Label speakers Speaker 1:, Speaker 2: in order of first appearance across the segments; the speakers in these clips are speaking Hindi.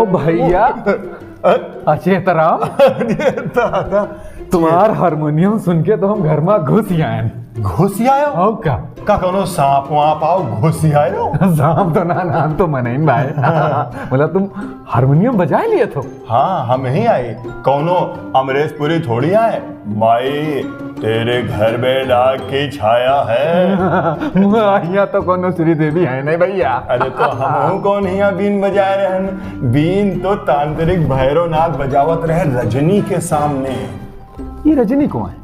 Speaker 1: भैया अचेत राम, तुम्हार हारमोनियम सुन के तो हम घर में घुस आए।
Speaker 2: घुस आयो?
Speaker 1: हो का
Speaker 2: कोनो सांप वाप आओ घुस आयो?
Speaker 1: सांप तो ना, नाम तो मनाइन भाई। मतलब तुम हारमोनियम बजा लिए तो?
Speaker 2: हाँ, हम ही आए, कोनो अमरेशपुरी थोड़ी आए। माई तेरे घर में डाक की छाया है।
Speaker 1: यहाँ तो कोनो श्रीदेवी है नहीं भैया।
Speaker 2: अरे तो हम कौन यहाँ बीन बजा रहे हैं? बीन तो तांत्रिक भैरवनाथ बजावत रहे रजनी के सामने।
Speaker 1: ये रजनी कौन है?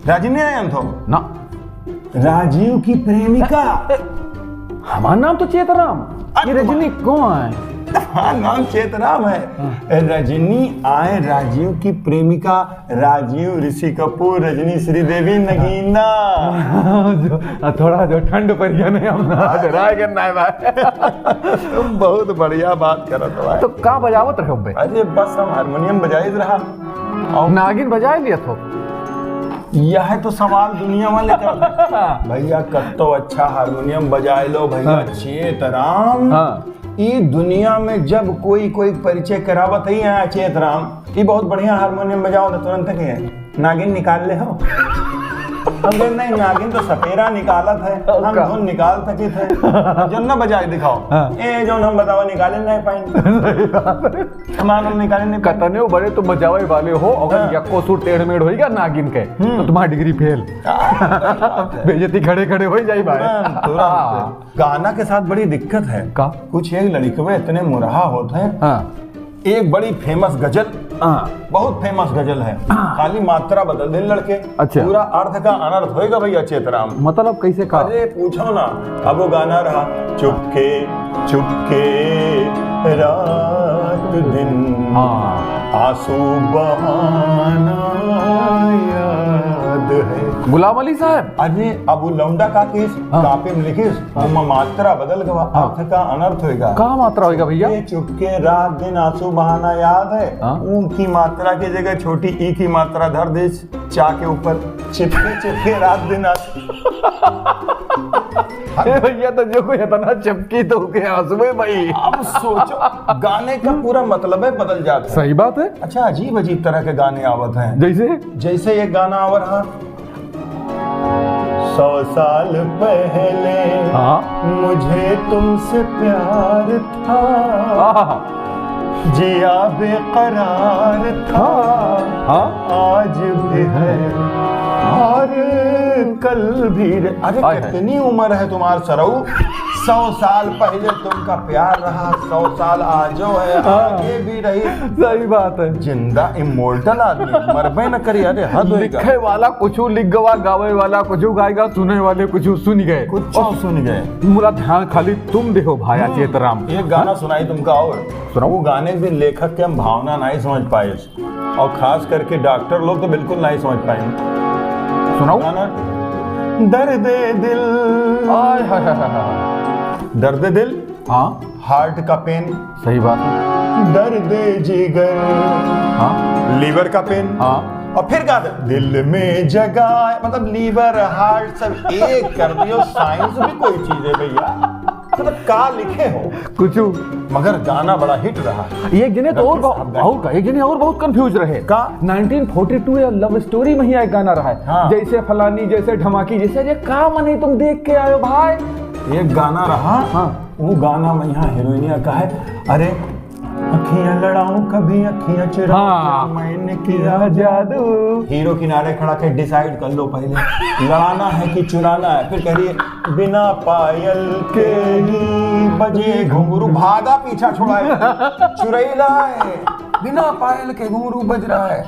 Speaker 2: रजनी है हम तो
Speaker 1: ना,
Speaker 2: राजीव की प्रेमिका।
Speaker 1: हमारा नाम तो चेतराम, ये रजनी कौन है?
Speaker 2: हाँ, नाम चेतराम है। रजनी आए राजीव की प्रेमिका, राजीव ऋषि कपूर, रजनी श्रीदेवी नगीना।
Speaker 1: थोड़ा जो ठंड पर गया नहीं, हम करना है भाई।
Speaker 2: तुम बहुत बढ़िया बात करत हो।
Speaker 1: तो का बजावत रहे बे?
Speaker 2: अरे बस हम हारमोनियम बजाइत रहा
Speaker 1: और नागिन बजा लिया तो।
Speaker 2: यह तो सवाल दुनिया वाले कर भैया, कत्तो अच्छा हारमोनियम बजाए लो भैया। चेतराम ये दुनिया में जब कोई परिचय करावत ही है, चेतराम ये बहुत बढ़िया हारमोनियम बजाओ तो तुरंत के नागिन निकाल ले हो। हम नहीं, नागिन तो सपेरा निकालत है, हम धुन निकाल सके थे। जो न बजा के दिखाओ। ए जो हम बताओ निकाले नहीं पाएंगे। हम निकाले नहीं
Speaker 1: कतने बड़े तुम बजावे वाले हो, अगर यक्को सुर टेढ़ मेढ़ होएगा नागिन के तो तुम्हारी डिग्री फेल। बेइज्जती खड़े खड़े हो जाए भाई।
Speaker 2: गाना के साथ बड़ी दिक्कत है
Speaker 1: का?
Speaker 2: कुछ एक लड़के इतने मुरहा होते हैं। एक बड़ी फेमस गजल, बहुत फेमस गजल है, खाली मात्रा बदल दे लड़के।
Speaker 1: अच्छा।
Speaker 2: पूरा अर्थ का अनर्थ होएगा भैया चेतराम।
Speaker 1: मतलब कैसे का?
Speaker 2: अरे पूछो ना, अब वो गाना रहा चुपके चुपके रात दिन, आंसू बहाना याद है।
Speaker 1: गुलाम अली साहब।
Speaker 2: अरे अब लौंडा का केस कापे में लिखिस, मात्रा बदल गवा, अर्थ का अनर्थ होएगा।
Speaker 1: कहाँ मात्रा होएगा भैया?
Speaker 2: चुपके रात दिन आंसू बहाना याद है। ऊ की मात्रा की जगह छोटी ई की मात्रा धर दे चा के ऊपर, चिपके चिपके रात दिन आंसू।
Speaker 1: भैया तो जो कोई इतना चपकी तो के आंसू में भाई।
Speaker 2: अब सोचो गाने का पूरा मतलब है बदल जाता है।
Speaker 1: सही बात है।
Speaker 2: अच्छा, अजीब अजीब तरह के गाने आवत हैं।
Speaker 1: जैसे
Speaker 2: एक गाना आवर है 100 साल पहले मुझे तुमसे प्यार था, जिया बेकरार था, आज भी है और कल भी। अरे कितनी उम्र है तुम्हार सरऊ? 100 साल पहले तुमका प्यार रहा, 100 साल आजो है, आगे भी रही।
Speaker 1: सही बात है।
Speaker 2: जिंदा इमोर्टल आदमी मरबे न करी। अरे हद होएगा।
Speaker 1: लिखे वाला कुछ लिख गवा, गावे वाला कुछ गाएगा, सुने वाले कुछ सुन गए,
Speaker 2: कुछ सुन गए।
Speaker 1: पूरा ध्यान खाली तुम देखो भाया चेतराम।
Speaker 2: एक गाना सुनाई तुमका और सुनाओ। वो गाने के लेखक के हम भावना नहीं समझ पाए, और खास करके डॉक्टर लोग तो बिल्कुल नहीं समझ पाए।
Speaker 1: सुनाओ
Speaker 2: गाना दर्द दिल। दर्द दिल, हार्ट का पेन।
Speaker 1: सही बात है।
Speaker 2: दर्द जिगर, लीवर का पेन। और फिर क्या दिल में जगह, मतलब लीवर हार्ट सब एक कर दियो। साइंस भी कोई चीज है भैया, मतलब का लिखे हो
Speaker 1: कुछ,
Speaker 2: मगर गाना बड़ा हिट रहा।
Speaker 1: एक जने तो एक जने और बहुत कंफ्यूज रहे का 1942 या लव स्टोरी में ही एक गाना रहा है। जैसे फलानी, जैसे धमाकी, जैसे का मने तुम देख के आयो भाई।
Speaker 2: एक गाना रहा, वो गाना में यहाँ हीरोइनिया का है, अरे अखियां लड़ाऊं कभी अखियां चुराऊं, मैंने किया जादू। हीरो किनारे खड़ा के डिसाइड कर लो पहले लड़ाना है कि चुराना है। फिर कहिए बिना पायल के ही बजे घुंघरू, भागा पीछा छुड़ाए चुरैला है, बिना पायल के घुंघरू बज रहा है।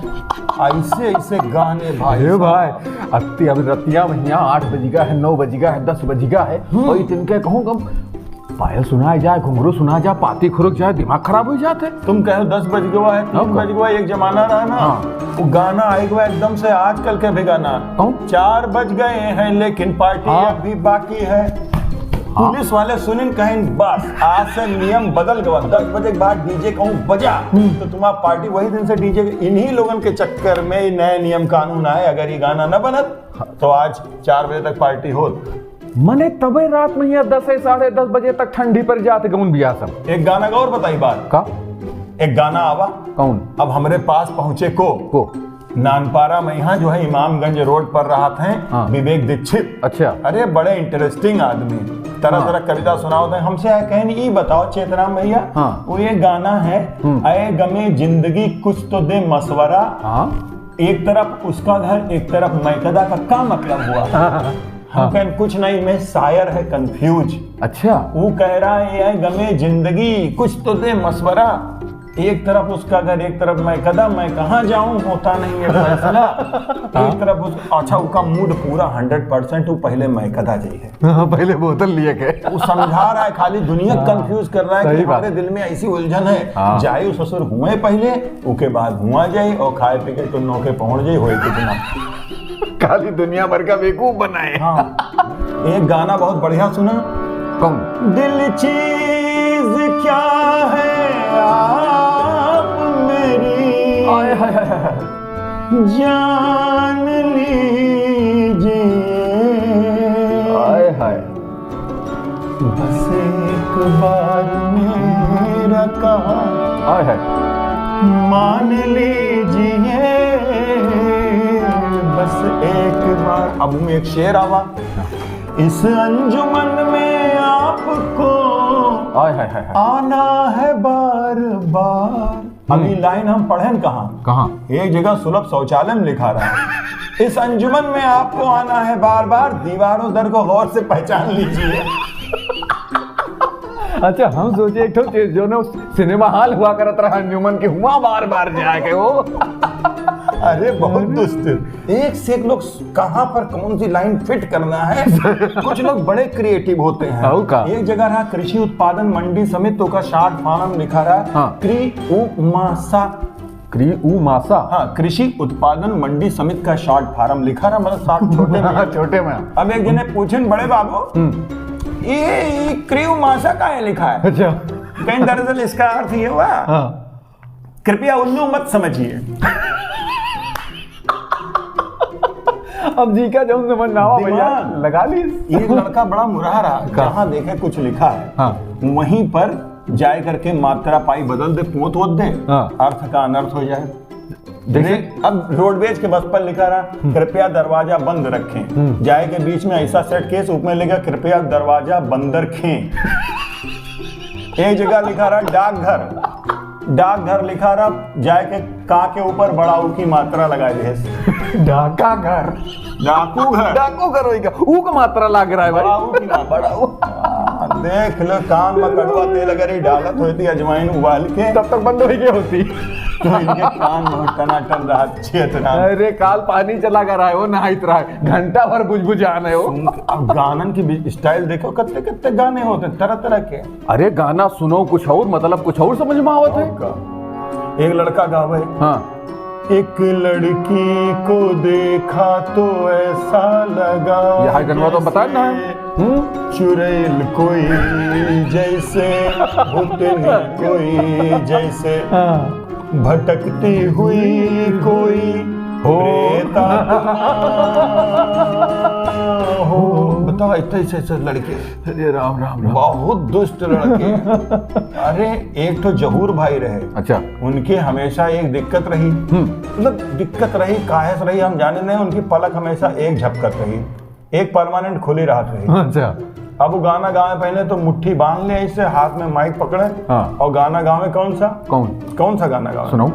Speaker 2: ऐसे ऐसे गाने भाई
Speaker 1: अब रतिया महिया 8 बजेगा है, 9 बजेगा है, 10 बजेगा है, और इनके कहूँ कम पायल सुनाया जाए, घुंघरू सुना जाए, पाती खुरक जाए, दिमाग खराब हो जाते।
Speaker 2: तुम कहो 10 बज गया है, 3 बज गया, एक जमाना रहा ना। वो गाना आएगा एकदम से आजकल के भी गाना 4 बज गए हैं लेकिन पार्टी अभी बाकी है। पुलिस वाले सुनिन कहें बस आज से नियम बदल गया, 10 बजे के बाद डीजे कहूँ बजा तो तुम्हारा पार्टी वही दिन से डीजे। इन्हीं लोगन के चक्कर में नए नियम कानून आए, अगर ये गाना न बनत तो आज 4 बजे तक पार्टी हो।
Speaker 1: मने तबे रात में 10 से 10:30 बजे तक ठंडी पर जाते गौन बिया सब।
Speaker 2: एक गाना का और बताई बात का एक गाना आवा।
Speaker 1: कौन?
Speaker 2: अब हमरे पास पहुंचे को नानपारा में यहाँ जो है इमामगंज रोड पर रहा थे।
Speaker 1: हाँ।
Speaker 2: विवेक दीक्षित।
Speaker 1: अच्छा।
Speaker 2: अरे बड़े इंटरेस्टिंग आदमी, तरह तरह कविता सुनाओ थे हमसे। कहें ये बताओ चेतराम भैया,
Speaker 1: हाँ।
Speaker 2: वो ये गाना है अये गमे जिंदगी कुछ तो दे मशवरा।
Speaker 1: हाँ।
Speaker 2: एक तरफ उसका घर एक तरफ मैकदा का क्या मतलब हुआ? हम कहें कुछ नहीं, मैं शायर है कंफ्यूज।
Speaker 1: अच्छा।
Speaker 2: वो कह रहा है ये गमे जिंदगी कुछ तो दे मशवरा, एक तरफ उसका घर एक तरफ मैं कदम, मैं कहाँ जाऊं होता नहीं है फैसला। एक तरफ उस अच्छा उसका मूड पूरा 100% वो पहले मैं कदा जाइए।
Speaker 1: पहले बोतल लिए के
Speaker 2: वो समझा रहा है, खाली दुनिया कंफ्यूज कर रहा है कि हमारे दिल में ऐसी उलझन है। जाए ससुर हुए पहले, उसके बाद हुआ जाए और खाए पी के टुन्नों के पहुंच जाए होए कितना।
Speaker 1: खाली दुनिया भर का बेवकूफ बनाए।
Speaker 2: हाँ। एक गाना बहुत बढ़िया सुना।
Speaker 1: कौन?
Speaker 2: दिल चीज क्या है आप मेरी जान लीजिए, बस एक बार मेरा कहा मान लीजिए, बस एक बार। अब में एक शेर आवा। इस अंजुमन में आपको आना है बार बार। अभी लाइन हम पढ़ें कहाँ? एक जगह सुलभ शौचालय में लिखा रहा है इस अंजुमन में आपको आना है बार बार, दीवारों दर को गौर से पहचान लीजिए।
Speaker 1: अच्छा, हम सोचे एक जो ना सिनेमा हॉल हुआ करत रहा अंजुमन के, हुआ बार बार जाके वो।
Speaker 2: अरे बहुत दुष्ट, एक से एक लोग कहाँ पर कौन सी लाइन फिट करना है। कुछ लोग बड़े क्रिएटिव होते हैं। एक जगह रहा कृषि उत्पादन मंडी समिति का शॉर्ट फॉर्म लिखा रहा
Speaker 1: क्रिउमासा।
Speaker 2: हाँ, कृषि उत्पादन मंडी समिति का शॉर्ट फॉर्म लिखा रहा, मतलब शॉर्ट छोटे में।
Speaker 1: छोटे में।
Speaker 2: अब एक जने पूछे बड़े बाबू ये क्रिउमासा का है लिखा है? अच्छा। कहीं दरअसल इसका अर्थ ये हुआ कृपया उल्लू मत समझिए।
Speaker 1: अब जी का जब समझ ना भैया लगा ली।
Speaker 2: एक लड़का बड़ा मुरहा रहा, जहाँ देखे कुछ लिखा है वहीं पर जाए करके मात्रा पाई बदल दे, पोत वोत दे, अर्थ का अनर्थ हो जाए। अब रोडवेज के बस पर लिखा रहा कृपया दरवाजा बंद रखें, जाए के बीच में ऐसा सेट केस ऊपर लिखा कृपया दरवाजा बंद रखें। एक जगह लिखा रहा डाकघर लिखा रहा, जाए के का के ऊपर बड़ा ऊ की मात्रा लगाए दे।
Speaker 1: डाका घर, डाकू घर होगा, ऊ का मात्रा लग रहा है भाई।
Speaker 2: बड़ा देख लो, कान में कड़वा तेल अगर ही डालत होती अजवाइन उबाल के तब तक बंद हो गई होती। तो इनके कान में टनाटन रहा चेतना।
Speaker 1: अरे काल पानी चला कर रहा है वो, नहाइत रहा है, घंटा भर बुझबुझान है वो।
Speaker 2: अब गानन की स्टाइल देखो, कितने कितने गाने होते हैं तरह तरह के।
Speaker 1: अरे गाना सुनो कुछ और, मतलब कुछ और समझ में आवत है।
Speaker 2: एक लड़का गावे, एक लड़की को देखा तो ऐसा लगा,
Speaker 1: यह गनवा तो बता ना,
Speaker 2: चुड़ैल कोई जैसे, भुतनी कोई जैसे, भटकती हुई कोई प्रेता हो। बताओ ऐसे लड़के,
Speaker 1: अरे राम राम राम,
Speaker 2: बहुत दुष्ट लड़के। अरे एक तो जहूर भाई रहे।
Speaker 1: अच्छा।
Speaker 2: उनकी हमेशा एक दिक्कत रही, मतलब दिक्कत रही काहे रही हम जाने नहीं, उनकी पलक हमेशा एक झपकत रही, एक परमानेंट खुली राहत रही।
Speaker 1: अच्छा।
Speaker 2: अब वो गाना गावे पहले तो मुट्ठी बांध ले ऐसे, हाथ में माइक पकड़े और गाना गावे। कौन सा गाना गावे?
Speaker 1: सुनो।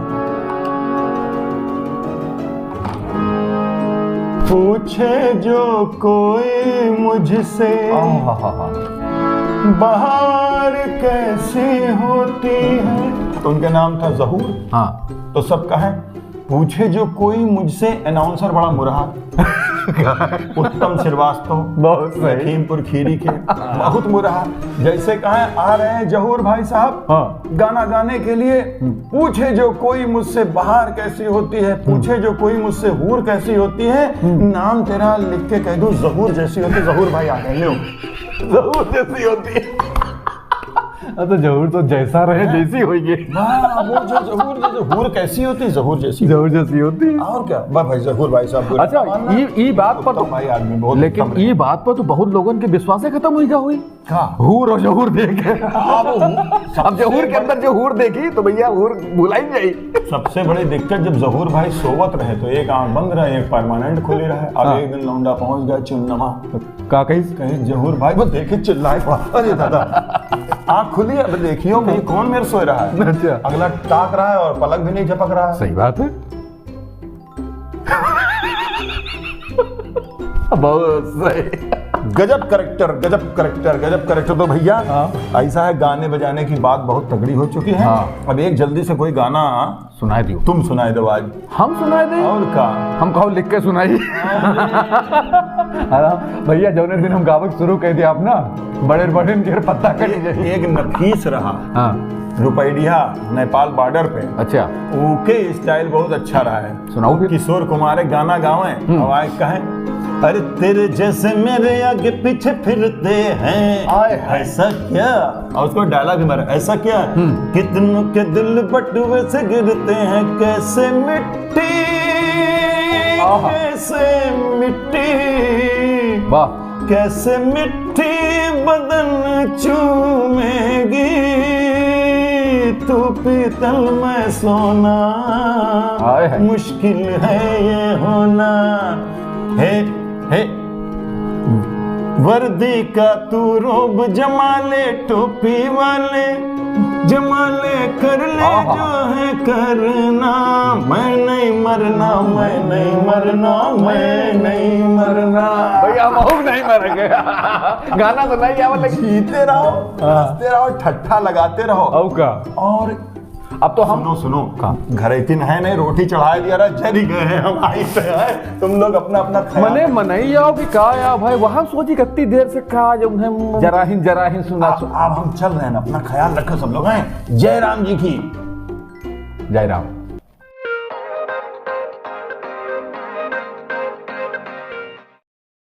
Speaker 2: पूछे जो कोई मुझसे बाहर कैसी होती है, तो उनका नाम था जहूर। तो सब कहे पूछे जो कोई मुझसे, अनाउंसर बड़ा मुरहा, उत्तम श्रीवास्तव, बहुत लखीमपुर खीरी के, बहुत मुरहा। जैसे कहे आ रहे हैं जहूर भाई साहब गाना गाने के लिए, पूछे जो कोई मुझसे बाहर कैसी होती है, पूछे जो कोई मुझसे हूर कैसी होती है, नाम तेरा लिख के कह दूं जहूर जैसी होती। जहूर भाई आ गए, लो जहूर जैसी होती है।
Speaker 1: तो जहूर तो जैसा रहे जैसी होगी।
Speaker 2: वो जो जहूर कैसी होती, जहूर जैसी
Speaker 1: होती है।
Speaker 2: और क्या भाई जहूर भाई साहब।
Speaker 1: अच्छा ये बात पर तो
Speaker 2: भाई आदमी बहुत,
Speaker 1: लेकिन ये बात पर तो बहुत लोगों के विश्वास खत्म हुई जा हुई। हूर और जहूर देखे, अब जहूर के अंदर जो हूर देखी तो भैया हूर भुलाई जाई।
Speaker 2: सबसे बड़ी दिक्कत जब जहूर भाई सोवत रहे तो एक आंख बंद रहे, एक परमानेंट खुली रहे। अब एक दिन लौंडा पहुंच गया चुन्नमा
Speaker 1: का कहीं
Speaker 2: जहूर भाई वो देखे चिल्लाए पड़ा, अरे दादा आंख खुली, अब देखियो कहीं कौन मेरे सोए रहा है।
Speaker 1: अच्छा।
Speaker 2: अगला ताक रहा है और पलक भी नहीं झपक रहा है।
Speaker 1: सही बात है। बहुत सही।
Speaker 2: गजब करेक्टर तो भैया ऐसा है, गाने बजाने की बात बहुत तगड़ी हो चुकी है। अब एक जल्दी से कोई गाना
Speaker 1: सुनाए दियो।
Speaker 2: तुम सुनाए दो आज।
Speaker 1: हम सुनाए दे
Speaker 2: और का
Speaker 1: हम कहो लिख के सुनाई। भैया जौने दिन हम गावक शुरू कर दिया आप ना बड़े घेर पत्ता कर
Speaker 2: एक नफीस रहा रुपैडिया नेपाल बॉर्डर पे।
Speaker 1: अच्छा।
Speaker 2: ओके स्टाइल बहुत अच्छा रहा है।
Speaker 1: सुनाओ फिर।
Speaker 2: किशोर कुमार गाना गावे आवाज कहे, अरे तेरे जैसे मेरे आगे पीछे फिरते हैं ऐसा क्या, और उसको डायलॉग मारे ऐसा क्या, कितनों के दिल बटुए से गिरते हैं कैसे मिट्टी
Speaker 1: वाह,
Speaker 2: कैसे मिट्टी बदन चूमेगी तू पीतल में सोना, मुश्किल है ये होना। हे वर्दी का तू रोब जमा ले, टोपी वाले जमा ले, कर ले जो है करना, मैं नहीं मरना, मैं नहीं मरना, मैं नहीं मरना।
Speaker 1: भैया हम नहीं मरेंगे। गाना तो नहीं आवा, लेकिन
Speaker 2: जीते रहो, हंसते रहो, ठट्ठा लगाते रहो।
Speaker 1: का
Speaker 2: और
Speaker 1: अब तो हम
Speaker 2: सुनो घर इतन है नहीं, रोटी चढ़ा दिया रहा, जरी गए हैं हम, आई पे है तुम लोग अपना अपना
Speaker 1: मने मनाई आओ कि का या भाई वहां सोची कितनी देर से कहा जब हम जराहीन सुना।
Speaker 2: अब हम चल रहे हैं, अपना ख्याल रखो सब लोग हैं। जय राम जी की
Speaker 1: जय राम।